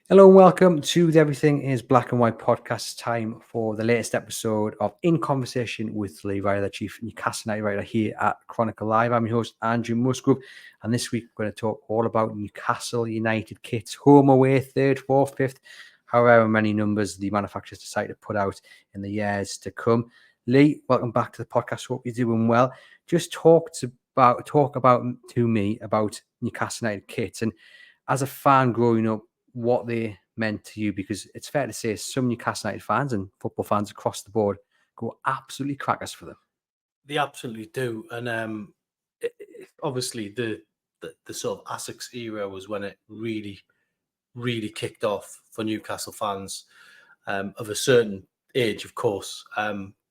Hello and welcome to the Everything is Black and White podcast. Time for the latest episode of In Conversation with Lee Ryder, the Chief Newcastle United writer here at Chronicle Live. I'm your host, Andrew Musgrove, and this week we're going to talk all about Newcastle United kits, home, away, third, fourth, fifth, however many numbers the manufacturers decide to put out in the years to come. Lee, welcome back to the podcast. Hope you're doing well. Just talk to me about Newcastle United kits, and as a fan growing up, what they meant to you, because it's fair to say some Newcastle United fans and football fans across the board go absolutely crackers for them. They absolutely do, and obviously the sort of Essex era was when it really kicked off for Newcastle fans of a certain age, of course.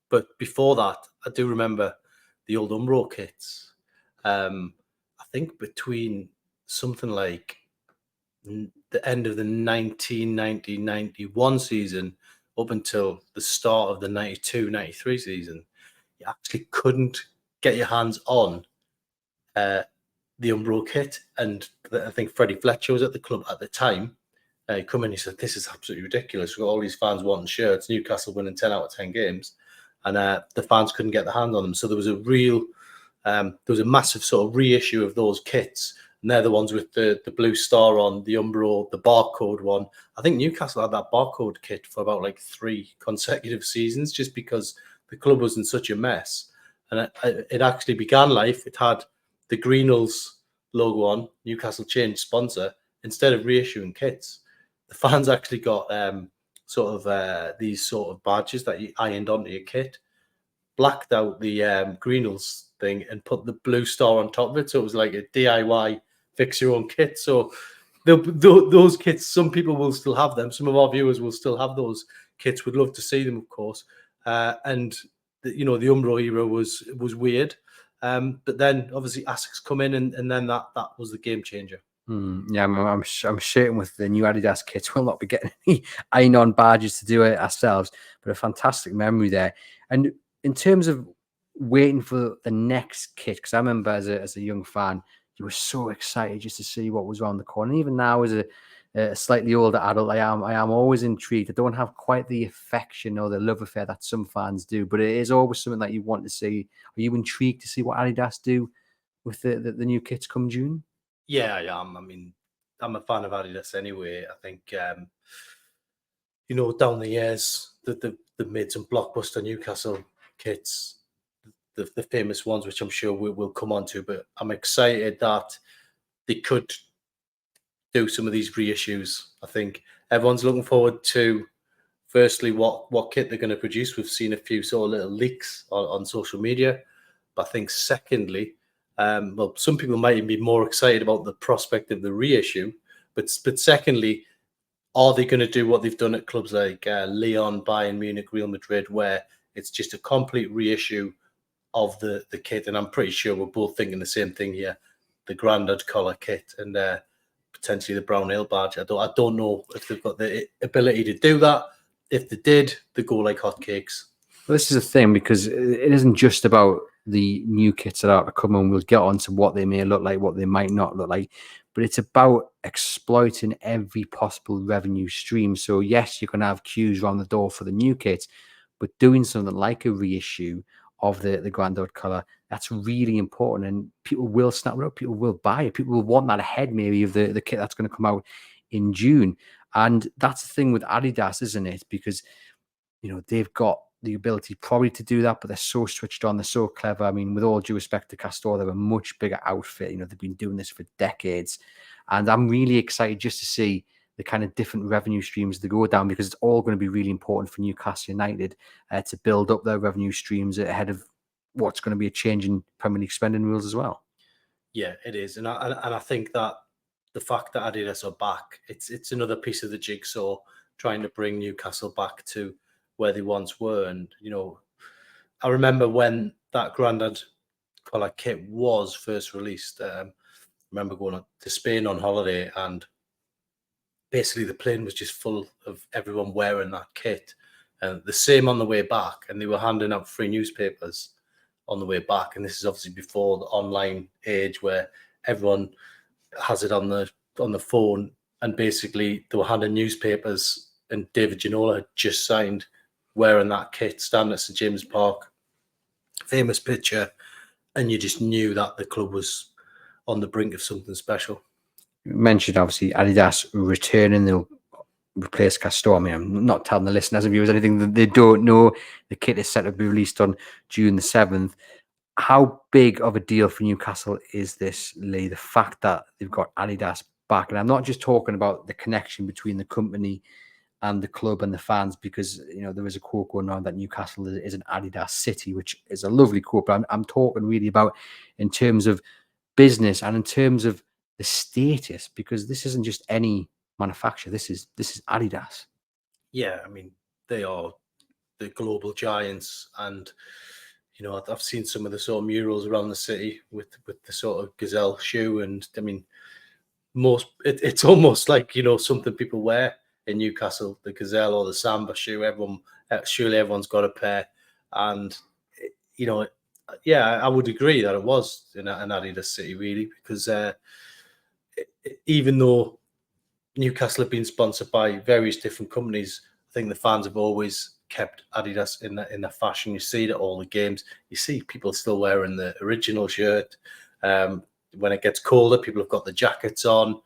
But before that, I do remember the old Umbro kits. I think between something like the end of the 1990-91 season up until the start of the 92-93 season, you actually couldn't get your hands on the Umbro kit. And I think Freddie Fletcher was at the club at the time. He come in, he said, "This is absolutely ridiculous. We've got all these fans wanting shirts, Newcastle winning 10 out of 10 games, and the fans couldn't get their hands on them." So there was a massive sort of reissue of those kits. And they're the ones with the blue star on, the Umbro, the barcode one. I think Newcastle had that barcode kit for about like 3 consecutive seasons just because the club was in such a mess. And it actually began life. It had the Greenhills logo on. Newcastle changed sponsor. Instead of reissuing kits, the fans actually got these sort of badges that you ironed onto your kit, blacked out the Greenhills thing and put the blue star on top of it. So it was like a DIY fix your own kit. So those kits, some people will still have them. Some of our viewers will still have those kits. We'd love to see them, of course. And the Umbro era was weird. But then obviously Essex come in and then that was the game changer. Yeah, I'm certain with the new Adidas kits, we'll not be getting any iron-on badges to do it ourselves, but a fantastic memory there. And in terms of waiting for the next kit, because I remember as a young fan, you were so excited just to see what was around the corner. And even now, as a slightly older adult, I am always intrigued. I don't have quite the affection or the love affair that some fans do, but it is always something that you want to see. Are you intrigued to see what Adidas do with the new kits come June? Yeah, I am. I mean, I'm a fan of Adidas anyway. I think, down the years, they've made some blockbuster Newcastle kits, the famous ones, which I'm sure we'll come on to. But I'm excited that they could do some of these reissues. I think everyone's looking forward to, firstly, what kit they're going to produce. We've seen a few sort of little leaks on social media. But I think, secondly, some people might even be more excited about the prospect of the reissue. But secondly, are they going to do what they've done at clubs like Lyon, Bayern Munich, Real Madrid, where it's just a complete reissue of the kit? And I'm pretty sure we're both thinking the same thing here: the Grandad colour kit and potentially the brown ale badge. I don't know if they've got the ability to do that. If they did, they go like hotcakes. Well, this is the thing, because it isn't just about the new kits that are to come, and we'll get on to what they may look like, what they might not look like, but it's about exploiting every possible revenue stream. So yes, you can have queues around the door for the new kits, but doing something like a reissue of the Grandad colour, that's really important, and people will snap it up, people will buy it, people will want that ahead maybe of the kit that's going to come out in June. And that's the thing with Adidas, isn't it? Because they've got the ability probably to do that, but they're so switched on, they're so clever. I mean, with all due respect to Castor, they're a much bigger outfit. They've been doing this for decades. And I'm really excited just to see the kind of different revenue streams that go down, because it's all going to be really important for Newcastle United to build up their revenue streams ahead of what's going to be a change in Premier League spending rules as well. Yeah, it is. And I think that the fact that Adidas are back, it's another piece of the jigsaw, trying to bring Newcastle back to where they once were. And, I remember when that Grandad colour kit was first released, I remember going to Spain on holiday, and basically the plane was just full of everyone wearing that kit. And the same on the way back, and they were handing out free newspapers on the way back. And this is obviously before the online age where everyone has it on the phone. and basically they were handing newspapers, and David Ginola had just signed wearing that kit, standing at St James Park, famous picture, and you just knew that the club was on the brink of something special. You mentioned obviously Adidas returning, they'll replace Castore. I mean, I'm not telling the listeners and viewers anything that they don't know. The kit is set to be released on June the 7th. How big of a deal for Newcastle is this, Lee? The fact that they've got Adidas back, and I'm not just talking about the connection between the company and the club and the fans, because there is a quote going on that Newcastle is an Adidas city, which is a lovely quote. But I'm talking really about in terms of business and in terms of the status, because this isn't just any manufacturer. This is Adidas. Yeah, I mean, they are the global giants, and I've seen some of the sort of murals around the city with the sort of gazelle shoe, and I mean, it's almost like something people wear in Newcastle, the gazelle or the samba shoe. Surely everyone's got a pair, and yeah, I would agree that it was an Adidas city, really, because even though Newcastle have been sponsored by various different companies, I think the fans have always kept Adidas in the fashion. You see it at all the games. You see people still wearing the original shirt. When it gets colder, people have got the jackets on,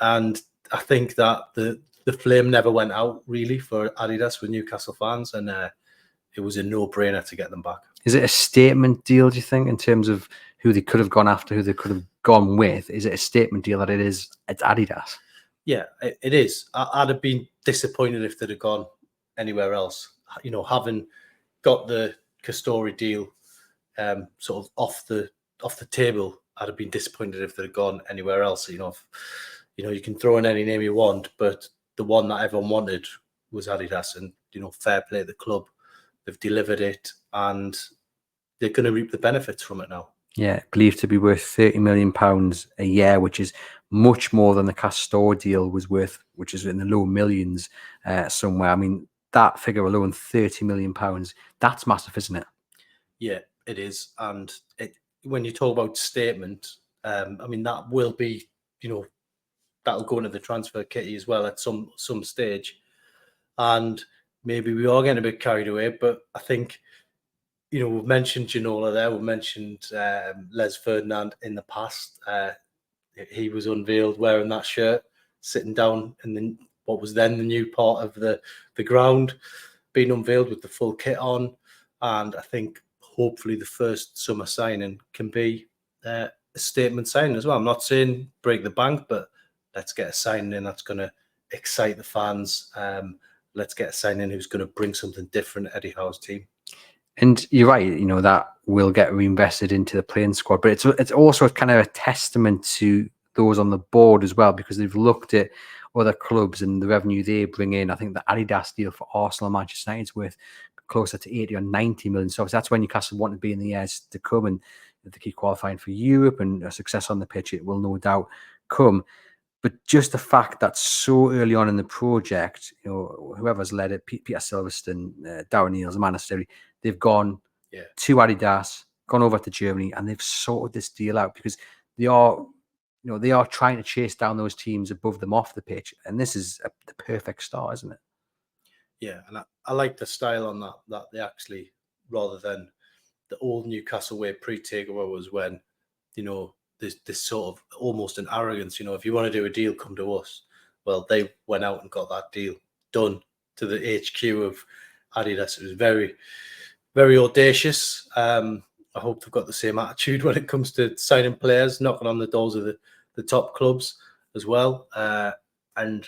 and I think that the flame never went out really for Adidas with Newcastle fans, and it was a no-brainer to get them back. Is it a statement deal, do you think, in terms of who they could have gone after, who they could have gone with? Is it a statement deal that it's Adidas? Yeah, it is. I'd have been disappointed if they'd have gone anywhere else. Having got the Castore deal sort of off the table, I'd have been disappointed if they'd have gone anywhere else. You can throw in any name you want, but the one that everyone wanted was Adidas, and fair play to the club. They've delivered it, and they're going to reap the benefits from it now. Yeah, believed to be worth £30 million a year, which is much more than the Castore deal was worth, which is in the low millions somewhere. I mean, that figure alone, £30 million, that's massive, isn't it? Yeah, it is. And when you talk about statement, I mean, that will be, that'll go into the transfer kitty as well at some stage. And maybe we are getting a bit carried away, but I think, we've mentioned Ginola there. We've mentioned Les Ferdinand in the past. He was unveiled wearing that shirt, sitting down in what was then the new part of the ground, being unveiled with the full kit on. And I think hopefully the first summer signing can be a statement signing as well. I'm not saying break the bank, but let's get a signing in that's going to excite the fans. Let's get a signing who's going to bring something different to Eddie Howe's team. And you're right, that will get reinvested into the playing squad. But it's also kind of a testament to those on the board as well, because they've looked at other clubs and the revenue they bring in. I think the Adidas deal for Arsenal and Manchester United is worth closer to 80 or 90 million. So that's when Newcastle want to be in the years to come, and if they keep qualifying for Europe and a success on the pitch, it will no doubt come. But just the fact that so early on in the project, whoever's led it, Peter Silverstone, Darren Neal's, Manasteri, they've gone to Adidas, gone over to Germany, and they've sorted this deal out, because they are, they are trying to chase down those teams above them off the pitch, and this is the perfect start, isn't it? Yeah, and I like the style on that they actually, rather than the old Newcastle way pre-takeover was when, there's this sort of almost an arrogance, if you want to do a deal, come to us. Well, they went out and got that deal done to the HQ of Adidas. It was very, very audacious. I hope they've got the same attitude when it comes to signing players, knocking on the doors of the top clubs as well. And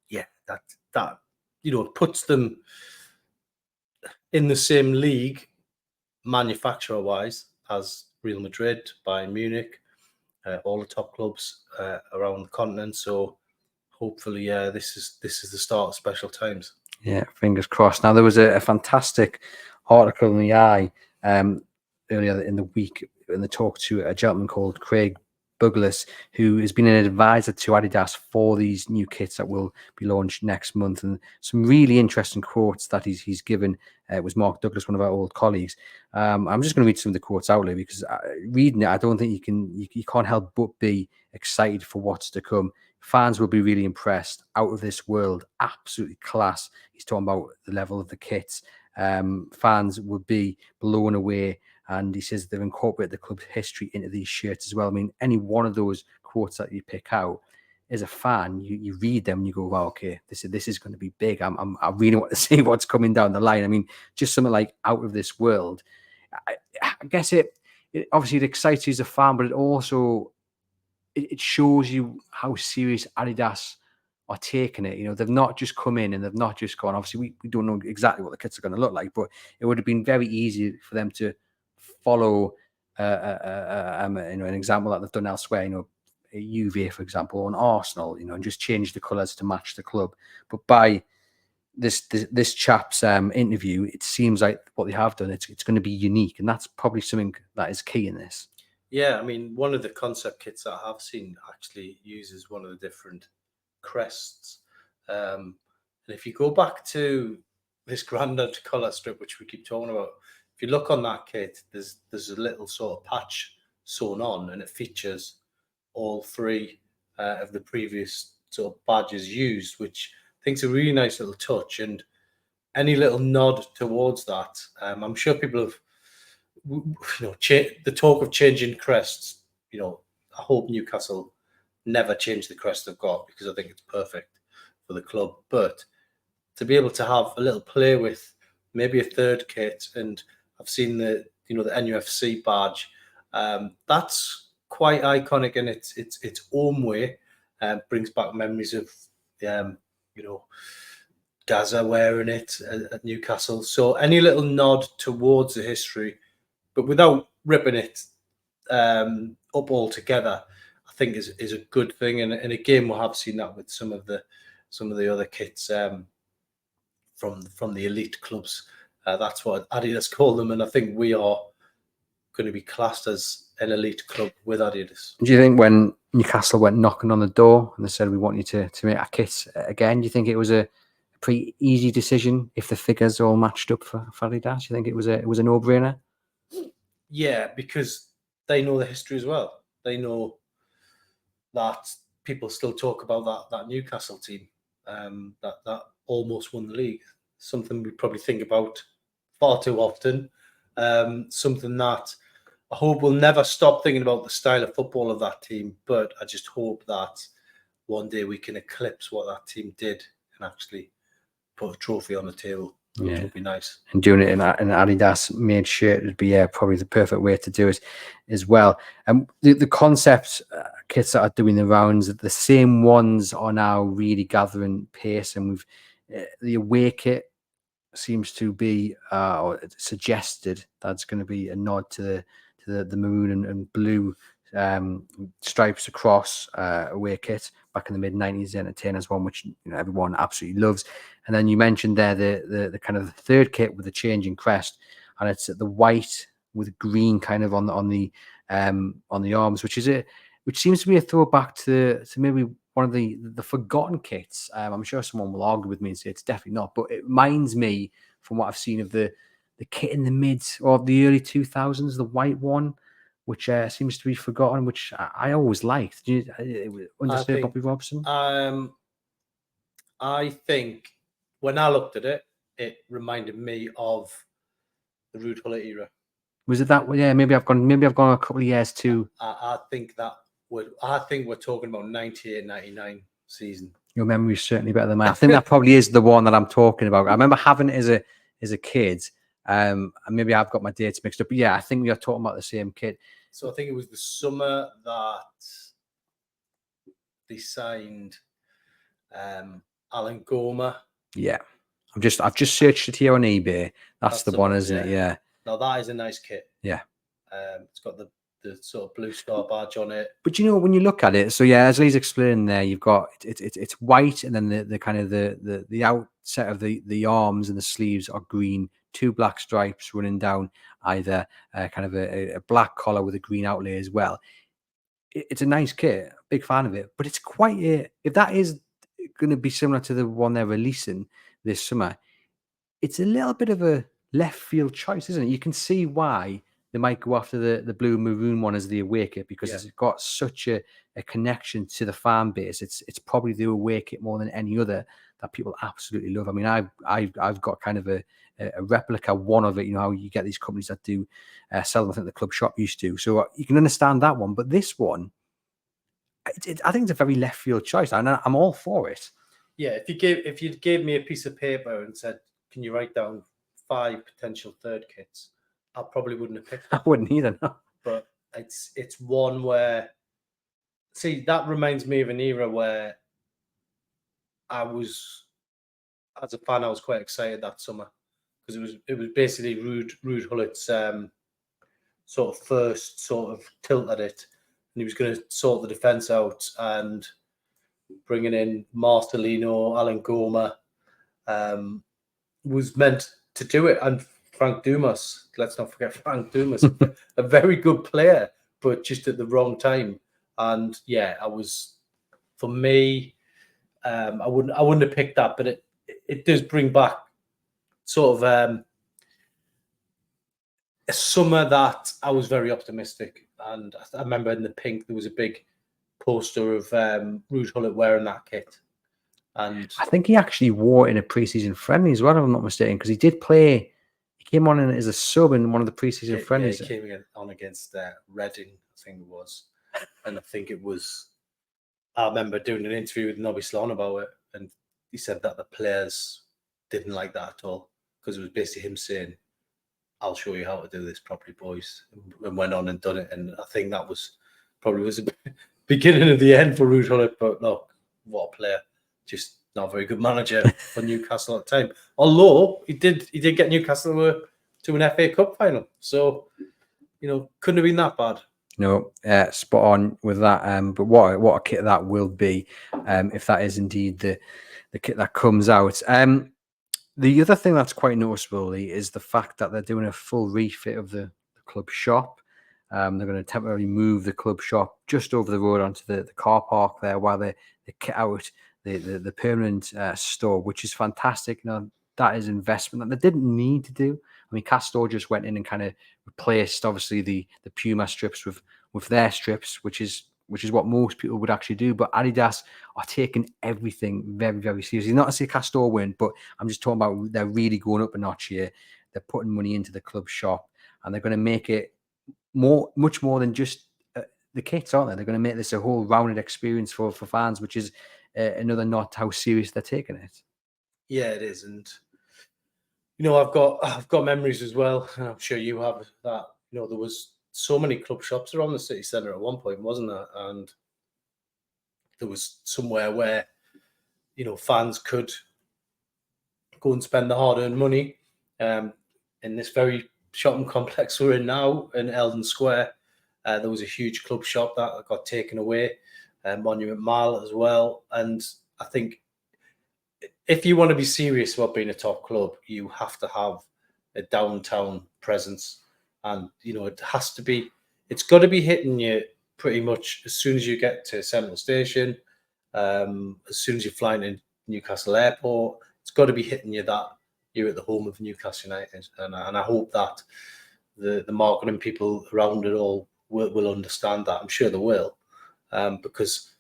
yeah, that puts them in the same league manufacturer-wise as Real Madrid, Bayern Munich, all the top clubs around the continent. So hopefully, this is the start of special times. Yeah, fingers crossed. Now, there was a fantastic article in the Eye earlier in the week, and they talked to a gentleman called Craig Douglas, who has been an advisor to Adidas for these new kits that will be launched next month. And some really interesting quotes that he's given. It was Mark Douglas, one of our old colleagues. I'm just going to read some of the quotes out there, because reading it, I don't think you can't help but be excited for what's to come. Fans will be really impressed. Out of this world, absolutely class. He's talking about the level of the kits. Fans would be blown away. And he says they've incorporated the club's history into these shirts as well. I mean, any one of those quotes that you pick out, as a fan, you read them and you go, wow, okay, this is going to be big. I really want to see what's coming down the line. I mean, just something like out of this world. I guess it obviously it excites you as a fan, but it also it shows you how serious Adidas are taking it. You know, they've not just come in and they've not just gone. Obviously, we don't know exactly what the kits are going to look like, but it would have been very easy for them to follow, an example that they've done elsewhere. You know, a UVA, for example, or an Arsenal. You know, and just change the colours to match the club. But by this chap's interview, it seems like what they have done, it's going to be unique, and that's probably something that is key in this. Yeah, I mean, one of the concept kits that I have seen actually uses one of the different crests. And if you go back to this Grandad colour strip, which we keep talking about, if you look on that kit, there's a little sort of patch sewn on, and it features all three of the previous sort of badges used, which I think is a really nice little touch. And any little nod towards that, I'm sure people have, the talk of changing crests. You know, I hope Newcastle never change the crest they've got, because I think it's perfect for the club. But to be able to have a little play with maybe a third kit, and I've seen the NUFC badge, that's quite iconic in its own way. Brings back memories of Gaza wearing it at Newcastle. So any little nod towards the history, but without ripping it up altogether, I think is a good thing. And again, we have seen that with some of the other kits from the elite clubs. That's what Adidas call them, and I think we are going to be classed as an elite club with Adidas. Do you think when Newcastle went knocking on the door and they said, we want you to make a kit again, do you think it was a pretty easy decision if the figures all matched up for Adidas? Do you think it was a no-brainer? Yeah, because they know the history as well. They know that people still talk about that Newcastle team that almost won the league. Something we probably think about far too often. Something that I hope we'll never stop thinking about, the style of football of that team. But I just hope that one day we can eclipse what that team did and actually put a trophy on the table. Which would be nice. And doing it in an Adidas made shirt would be probably the perfect way to do it as well. And the concept kits that are doing the rounds, the same ones are now really gathering pace. And we've the away kit seems to be or suggested that's going to be a nod to the maroon and blue stripes across away kit back in the mid-90s, Entertainers one, which everyone absolutely loves. And then you mentioned there the kind of the third kit with the changing crest, and it's the white with green kind of on the arms, which seems to be a throwback to maybe one of the forgotten kits. I'm sure someone will argue with me and say it's definitely not, but it reminds me from what I've seen of the kit in the mid or the early 2000s, the white one, which seems to be forgotten, which I always liked. Do you understand Bobby Robson? I think when I looked at it, it reminded me of the Ruud Gullit era. Was it that? Yeah, maybe I've gone a couple of years too. I think we're talking about 98, 99 season. Your memory is certainly better than mine. I think that probably is the one that I'm talking about. I remember having it as a kid. And maybe I've got my dates mixed up. But yeah, I think we are talking about the same kit. So I think it was the summer that they signed Alan Goma. Yeah, I've just searched it here on eBay. That's the one, isn't it? Yeah. Now that is a nice kit. Yeah. It's got the sort of blue star badge on it. But when you look at it, so yeah, as Lee's explaining there, you've got it's white, and then the kind of the outset of the arms and the sleeves are green, 2 black stripes running down either, kind of a black collar with a green outlay as well. It's a nice kit, big fan of it, but it's quite if that is going to be similar to the one they're releasing this summer, it's a little bit of a left field choice, isn't it? You can see why they might go after the blue and maroon one as the away kit because it's got such a connection to the fan base. It's probably the away kit more than any other that people absolutely love. I mean, I've got kind of a replica one of it. You know how you get these companies that do sell them. I think the club shop used to. So you can understand that one, but this one, I think it's a very left field choice, and I'm all for it. Yeah, if you gave me a piece of paper and said, "Can you write down 5 potential third kits?" I probably wouldn't have picked that. I wouldn't either. No. But it's one where, see, that reminds me of an era where I was, as a fan, I was quite excited that summer because it was basically Ruud Hullit's sort of first sort of tilt at it, and he was going to sort the defense out, and bringing in Marcelino, Alan Goma, was meant to do it. And Frank Dumas, let's not forget Frank Dumas, a very good player, but just at the wrong time. And yeah, for me, I wouldn't have picked that, but it does bring back sort of a summer that I was very optimistic. And I remember in the pink, there was a big poster of Ruud Gullit wearing that kit. And I think he actually wore it in a preseason friendly as well, if I'm not mistaken, because he did play. He came on as a sub in one of the preseason friendlies. Yeah, he came on against Reading, I think it was. And I think it was, I remember doing an interview with Nobby Sloan about it, and he said that the players didn't like that at all, because it was basically him saying, "I'll show you how to do this properly, boys," and went on and done it. And I think that probably was a beginning of the end for Ruud Gullit. But look, what a player. Just not a very good manager for Newcastle at the time. Although he did get Newcastle to an FA Cup final. So, couldn't have been that bad. No, spot on with that. But what a kit that will be, if that is indeed the kit that comes out. The other thing that's quite noticeable is the fact that they're doing a full refit of the club shop. They're going to temporarily move the club shop just over the road onto the car park there, while they kit out the permanent store, which is fantastic. That is investment that they didn't need to do. I mean, Castor just went in and kind of replaced, obviously, the Puma strips with their strips, which is what most people would actually do. But Adidas are taking everything very, very seriously. Not to say Castor win, but I'm just talking about they're really going up a notch here. They're putting money into the club shop, and they're going to make it much more than just the kits, aren't they? They're going to make this a whole rounded experience for fans, which is another nod to how serious they're taking it. Yeah, it is. And I've got memories as well, and I'm sure you have, that there was so many club shops around the city centre at one point, wasn't there? And there was somewhere where fans could go and spend the hard-earned money. In this very shopping complex we're in now, in Eldon Square, there was a huge club shop that got taken away, Monument Mall as well. And I think if you want to be serious about being a top club, you have to have a downtown presence. And, it's got to be hitting you pretty much as soon as you get to Central Station, as soon as you're flying in Newcastle Airport. It's got to be hitting you that you're at the home of Newcastle United. And I hope that the marketing people around it all will understand that. I'm sure they will, because,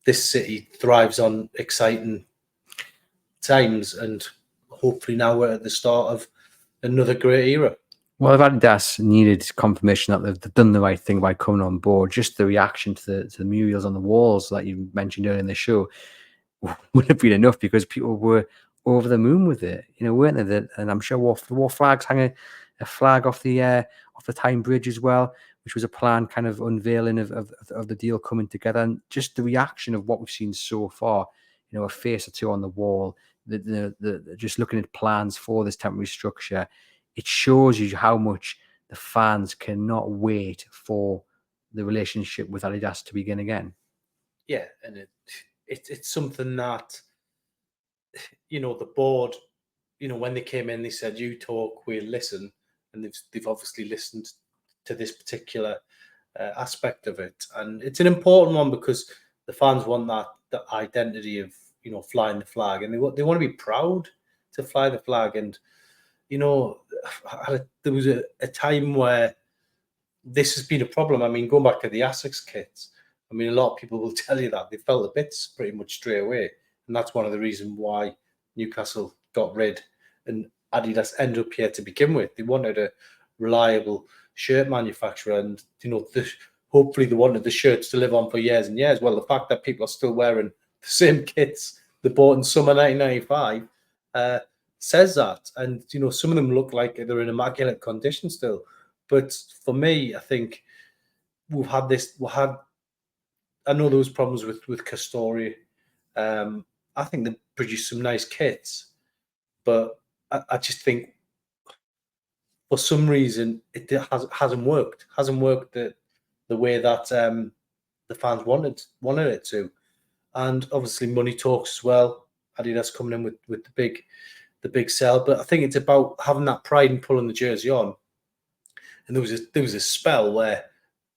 this city thrives on exciting times, and hopefully now we're at the start of another great era. Well, if Adidas needed confirmation that they've done the right thing by coming on board, just the reaction to the murals on the walls that you mentioned earlier in the show would have been enough, because people were over the moon with it, weren't they? And I'm sure War Flags hang a flag off the Tyne Bridge as well, which was a planned kind of unveiling of the deal coming together. And just the reaction of what we've seen so far, a face or two on the wall, the just looking at plans for this temporary structure, it shows you how much the fans cannot wait for the relationship with Adidas to begin again. Yeah, and it's something that, the board, when they came in, they said, "You talk, we'll listen," and they've obviously listened to this particular aspect of it. And it's an important one, because the fans want that identity of flying the flag, and they want to be proud to fly the flag. And you know, there was a time where this has been a problem. I mean, going back to the Asics kits, I mean, a lot of people will tell you that they felt the bits pretty much straight away, and that's one of the reasons why Newcastle got rid and Adidas ended up here to begin with. They wanted a reliable shirt manufacturer, and hopefully they wanted the shirts to live on for years and years. Well, the fact that people are still wearing the same kits they bought in summer 1995 says that. And some of them look like they're in immaculate condition still. But for me, I think I know there was problems with Castori. I think they produced some nice kits, but I just think for some reason it hasn't worked. Hasn't worked the way that the fans wanted it to, and obviously money talks as well. Adidas coming in with the big sell, but I think it's about having that pride in pulling the jersey on. And there was a spell where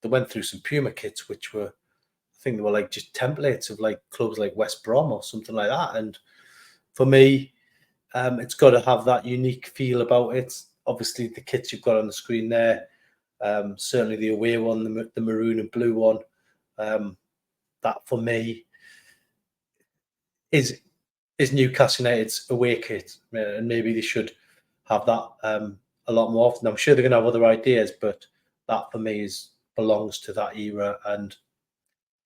they went through some Puma kits, which were, I think they were like just templates of like clubs like West Brom or something like that. And for me, it's got to have that unique feel about it. Obviously, the kits you've got on the screen there, certainly the away one, the maroon and blue one, that for me is Newcastle United's away kit, and maybe they should have that a lot more often. I'm sure they're going to have other ideas, but that for me belongs to that era, and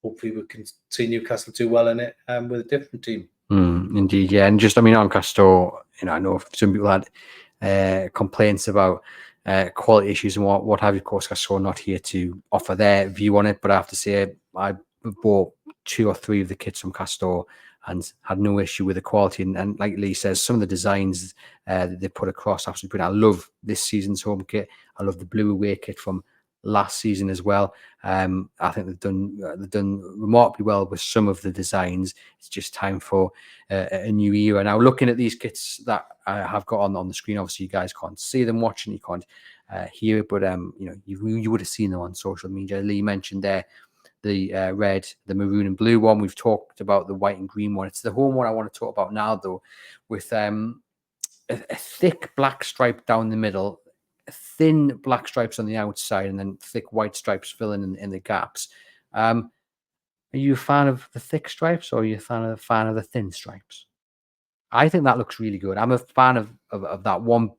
hopefully we can see Newcastle do well in it with a different team. Indeed, yeah, and just on Castor, I know some people had complaints about quality issues and what have you. Of course, Castor not here to offer their view on it, but I have to say I bought 2 or 3 of the kits from Castor and had no issue with the quality. And like Lee says, some of the designs that they put across absolutely brilliant. I love this season's home kit. I love the blue away kit from last season as well. I think they've done remarkably well with some of the designs. It's just time for a new era. Now, looking at these kits that I have got on the screen, obviously you guys can't see them watching, you can't hear it, but you would have seen them on social media. Lee mentioned there the red, the maroon and blue one. We've talked about the white and green one. It's the home one I want to talk about now, though, with a thick black stripe down the middle, thin black stripes on the outside, and then thick white stripes filling in the gaps. Are you a fan of the thick stripes, or are you a fan of the thin stripes? I think that looks really good. I'm a fan of that one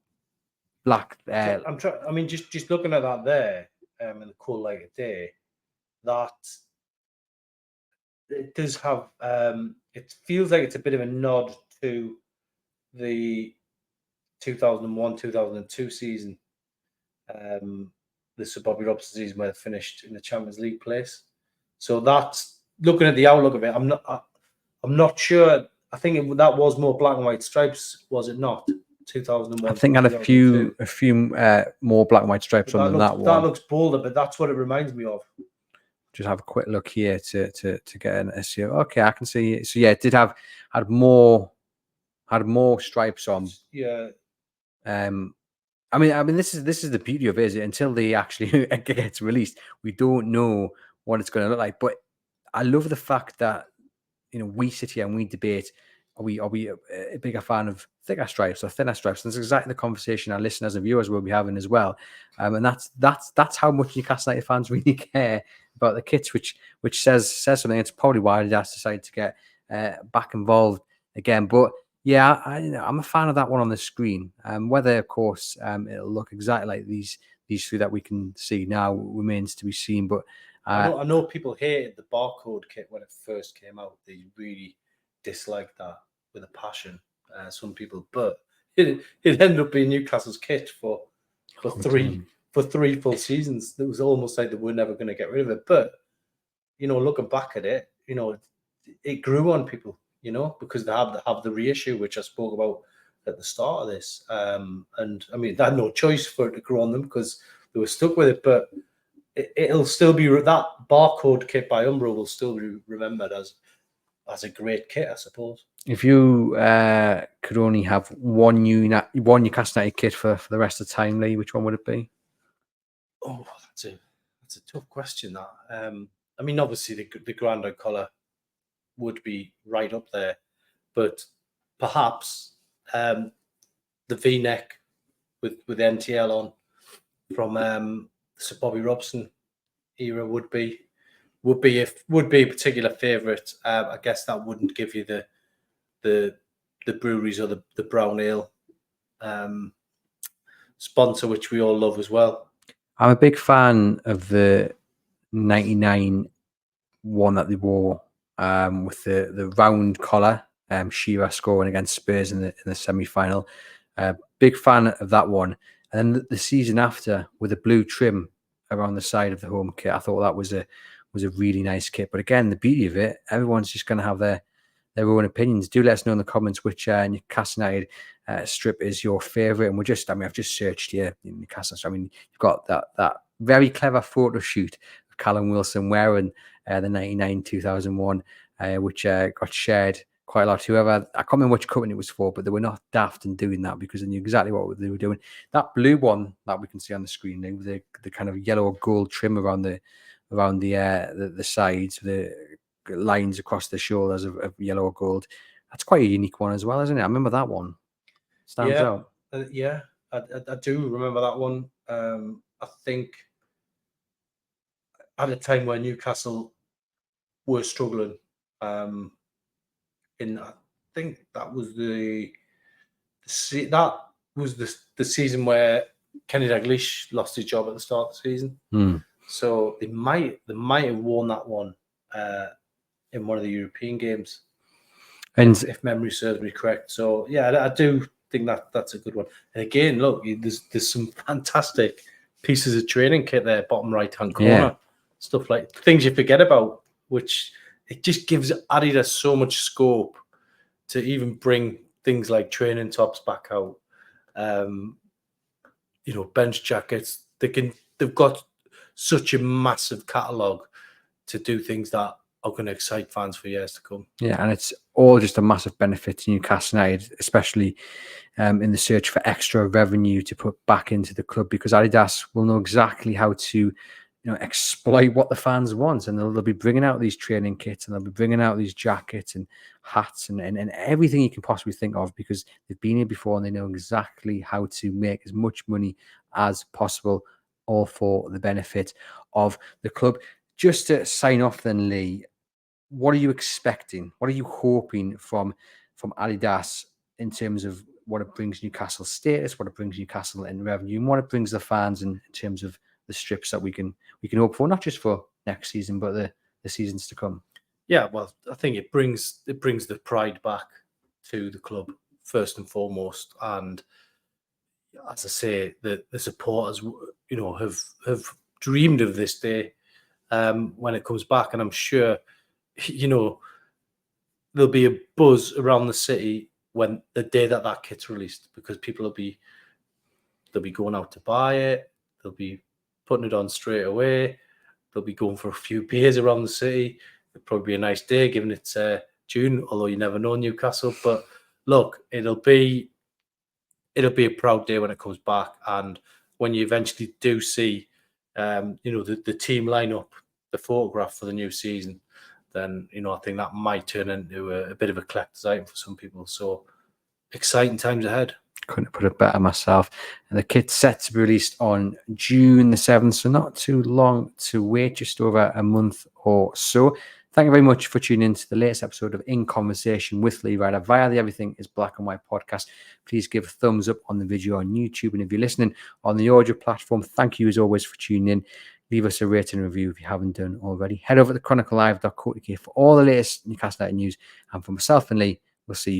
black. I'm trying. I mean, just looking at that there, in the cool light of day, that it does have. It feels like it's a bit of a nod to the 2001-2002 season. The Sir Bobby Robson season where they finished in the Champions League place. So that's looking at the outlook of it. I'm not sure. I think that was more black and white stripes, was it not? 2001. I think had a few more black and white stripes on than that one. That looks bolder, but that's what it reminds me of. Just have a quick look here to get an SEO. Okay, I can see it. So yeah, it did had more stripes on. Yeah. I mean, this is the beauty of it, is it? Until they actually gets released, we don't know what it's going to look like. But I love the fact that we sit here and we debate: are we a bigger fan of thicker stripes or thinner stripes? And that's exactly the conversation our listeners and viewers will be having as well. And that's how much Newcastle United fans really care about the kits, which says something. It's probably why Adidas decided to get back involved again. But yeah, I'm a fan of that one on the screen. Whether, of course, it'll look exactly like these 3 that we can see now remains to be seen. But I know people hated the barcode kit when it first came out. They really disliked that with a passion. Some people, but it ended up being Newcastle's kit for 3 full seasons. It was almost like they were never going to get rid of it. But looking back at it, it grew on people. Because they have the reissue, which I spoke about at the start of this. And I mean, they had no choice for it to grow on them because they were stuck with it. But it'll still be that barcode kit by Umbro will still be remembered as a great kit, I suppose. If you could only have one Newcastle United kit for the rest of the time, Lee, which one would it be? Oh, that's a tough question. That I mean, obviously the Grandeur colour would be right up there, but perhaps the V-neck with NTL on from Sir Bobby Robson era would be a particular favourite. I guess that wouldn't give you the breweries or the brown ale sponsor, which we all love as well. I'm a big fan of the 99 one that they wore with the round collar, Shearer scoring against Spurs in the semi-final. Big fan of that one. And then the season after with a blue trim around the side of the home kit, I thought that was a really nice kit. But again, the beauty of it, everyone's just going to have their own opinions. Do let us know in the comments which Newcastle United strip is your favourite. And I've just searched here in Newcastle. So, I mean, you've got that very clever photo shoot of Callum Wilson wearing the 99 2001, which got shared quite a lot. I can't remember which company it was for, but they were not daft in doing that because they knew exactly what they were doing. That blue one that we can see on the screen, the kind of yellow or gold trim around the sides, the lines across the shoulders of yellow or gold. That's quite a unique one as well, isn't it? I remember that one. Stands out. Yeah, I do remember that one. I think at a time where Newcastle were struggling, I think that was the season where Kenny Dalglish lost his job at the start of the season. So they might have worn that one in one of the European games, and if memory serves me correct. So yeah, I do think that's a good one. And again, look, there's some fantastic pieces of training kit there, bottom right hand corner. Yeah. Stuff like things you forget about, which it just gives Adidas so much scope to even bring things like training tops back out. Bench jackets. They've got such a massive catalogue to do things that are going to excite fans for years to come. Yeah, and it's all just a massive benefit to Newcastle United, especially in the search for extra revenue to put back into the club, because Adidas will know exactly how to exploit what the fans want, and they'll be bringing out these training kits, and they'll be bringing out these jackets and hats and everything you can possibly think of, because they've been here before and they know exactly how to make as much money as possible, all for the benefit of the club. Just to sign off then, Lee, what are you expecting? What are you hoping from Adidas in terms of what it brings Newcastle status, what it brings Newcastle in revenue, and what it brings the fans in terms of the strips that we can hope for, not just for next season, but the seasons to come? Yeah, well, I think it brings the pride back to the club first and foremost, and as I say, the supporters, have dreamed of this day when it comes back, and I'm sure, there'll be a buzz around the city when the day that kit's released, because people they'll be going out to buy it, they'll be putting it on straight away, they'll be going for a few beers around the city. It'll probably be a nice day given it's June, although you never know Newcastle. But look, it'll be a proud day when it comes back, and when you eventually do see the team line up, the photograph for the new season, then I think that might turn into a bit of a collector's item for some people. So exciting times ahead. Couldn't have put it better myself. And the kit's set to be released on June the 7th, so not too long to wait, just over a month or so. Thank you very much for tuning in to the latest episode of In Conversation with Lee Ryder via the Everything is Black and White podcast. Please give a thumbs up on the video on YouTube, and if you're listening on the audio platform, thank you as always for tuning in. Leave us a rating and review if you haven't done already. Head over to chroniclelive.co.uk for all the latest Newcastle United news. And for myself and Lee, we'll see you